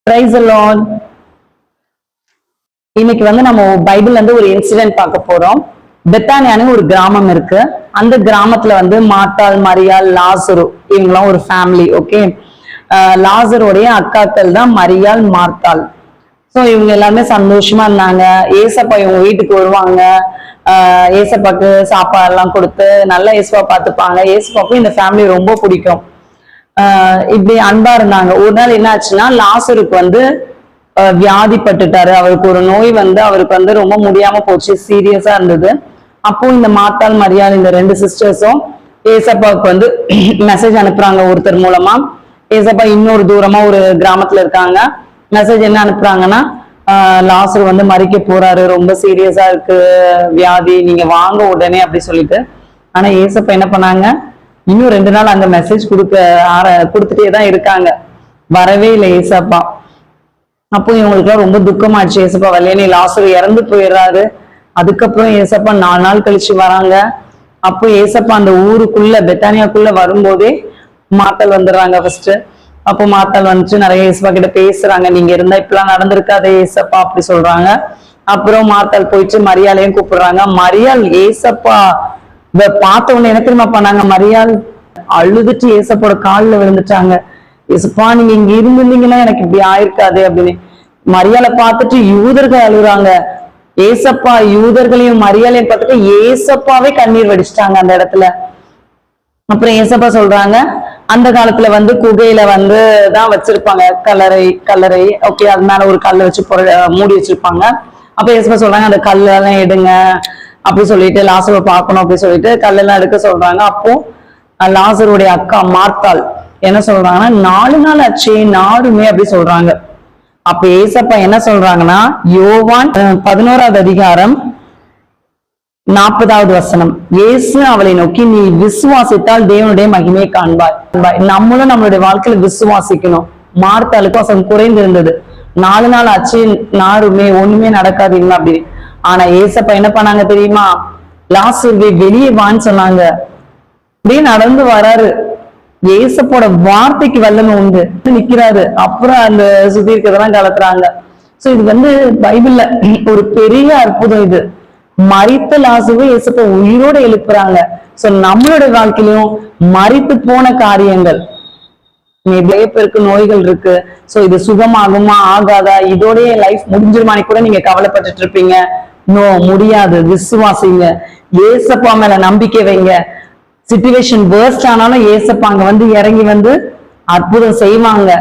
Praise the Lord. இன்னைக்கு நம்ம பைபிள்ல இருந்து ஒரு இன்சிடென்ட் பார்க்க போறோம். பெத்தானியான்னு ஒரு கிராமம் இருக்கு. அந்த கிராமத்துல மார்த்தாள், மரியாள், லாசரு இவங்கெல்லாம் ஒரு ஃபேமிலி. ஓகே, லாசருடைய அக்காக்கள் தான் மரியாள், மார்த்தாள். சோ இவங்க எல்லாருமே சந்தோஷமா இருந்தாங்க. ஏசப்பா இவங்க வீட்டுக்கு வருவாங்க. ஏசப்பாக்கு சாப்பாடு எல்லாம் கொடுத்து நல்லா ஏசப்பா பார்த்துப்பாங்க. ஏசப்பாக்கும் இந்த ஃபேமிலி ரொம்ப பிடிக்கும். இப்படி அன்பா இருந்தாங்க. ஒரு நாள் என்ன ஆச்சுன்னா, லாசருக்கு வியாதிப்பட்டுட்டாரு. அவருக்கு ஒரு நோய் அவருக்கு ரொம்ப முடியாம போச்சு, சீரியஸா இருந்தது. அப்போ இந்த மார்த்தாள், மரியாள் இந்த ரெண்டு சிஸ்டர்ஸும் ஏசப்பாவுக்கு மெசேஜ் அனுப்புறாங்க ஒருத்தர் மூலமா. ஏசப்பா இன்னொரு தூரமா ஒரு கிராமத்துல இருக்காங்க. மெசேஜ் என்ன அனுப்புறாங்கன்னா, லாசர் மறிக்க போறாரு, ரொம்ப சீரியஸா இருக்கு வியாதி, நீங்க வாங்க உடனே அப்படி சொல்லிட்டு. ஆனா ஏசப்பா என்ன பண்ணாங்க, இன்னும் 2 நாள் அங்க மெசேஜ் கொடுத்துட்டே தான் இருக்காங்க. வரவே இல்லை ஏசப்பா. அப்போ இவங்களுக்கு ரொம்ப துக்கமாயிடுச்சு. ஏசப்பா வரலையே, லாசர் இறந்து போயிடுறாரு. அதுக்கப்புறம் ஏசப்பா 4 நாள் கழிச்சு வராங்க. அப்போ ஏசப்பா அந்த ஊருக்குள்ள பெத்தானியாக்குள்ள வரும்போதே மார்த்தாள் வந்துடுறாங்க ஃபர்ஸ்ட். அப்போ மார்த்தாள் நிறைய ஏசப்பா கிட்ட பேசுறாங்க. நீங்க இருந்தா இப்பெல்லாம் நடந்திருக்காதே ஏசப்பா அப்படி சொல்றாங்க. அப்புறம் மார்த்தாள் போயிட்டு மரியாளையும் கூப்பிடுறாங்க. மரியாள் ஏசப்பா பார்த்த உடனே என்ன தெரியுமா பண்ணாங்க, மரியாள் அழுதுட்டு ஏசப்போட காலில் விழுந்துட்டாங்க. ஏசப்பா நீங்க இங்க இருந்திருந்தீங்கன்னா எனக்கு இப்படி ஆயிருக்காது அப்படின்னு. மரியாளை பார்த்துட்டு யூதர்கள் அழுகுறாங்க. ஏசப்பா யூதர்களையும் மரியாளையும் பார்த்துட்டு ஏசப்பாவே கண்ணீர் வடிச்சிட்டாங்க அந்த இடத்துல. அப்புறம் ஏசப்பா சொல்றாங்க, அந்த காலத்துல குகையில தான் வச்சிருப்பாங்க கல்லறை. ஓகே, அது மேல ஒரு கல்லை வச்சு மூடி வச்சிருப்பாங்க. அப்ப ஏசப்பா சொல்றாங்க, அந்த கல்லெல்லாம் எடுங்க அப்படி சொல்லிட்டு, லாசரை பார்க்கணும் அப்படி சொல்லிட்டு கல்லெல்லாம் எடுக்க சொல்றாங்க. அப்போ லாசருடைய அக்கா மார்த்தாள் என்ன சொல்றாங்கன்னா, 4 நாள் ஆச்சு நாடுமே அப்படி சொல்றாங்க. அப்ப ஏசப்பா என்ன சொல்றாங்கன்னா, யோவான் 11வது அதிகாரம் 40வது வசனம், இயேசு அவளை நோக்கி, நீ விசுவாசித்தால் தேவனுடைய மகிமையை காண்பாய். நம்மளும் நம்மளுடைய வாழ்க்கையில விசுவாசிக்கணும். மார்த்தாளுக்கு வசனம் குறைந்திருந்தது. 4 நாள் ஆச்சு நாருமே ஒண்ணுமே நடக்காதீங்க அப்படின்னு. ஆனா ஏசப்பா என்ன பண்ணாங்க தெரியுமா, லாசருவை வெளியே வான்னு சொன்னாங்க. அப்படியே நடந்து வராரு. ஏசப்போட வார்த்தைக்கு வல்லமை உண்டு, நிக்கிறாரு. அப்புறம் அந்த சுத்தி இருக்கிறதெல்லாம் கலக்குறாங்க. சோ இது பைபிள்ல ஒரு பெரிய அற்புதம். இது மரித்த லாசருவை ஏசப்பா உயிரோட எழுப்புறாங்க. சோ நம்மளுடைய வாழ்க்கையிலும் மரித்து போன காரியங்கள், நிறைய பேருக்கு நோய்கள் இருக்கு. சோ இது சுகமாகுமா ஆகாதா, இதோடய லைஃப் முடிஞ்சிருமானு கூட நீங்க கவலைப்பட்டுட்டு இருப்பீங்க. நோ, முடியாது. விசுவாசிங்க, ஏசப்பா மேல நம்பிக்கை வைங்க. சிச்சுவேஷன் வேர்ஸ்ட் ஆனாலும் ஏசப்பா அங்க இறங்கி அற்புதம் செய்வாங்க.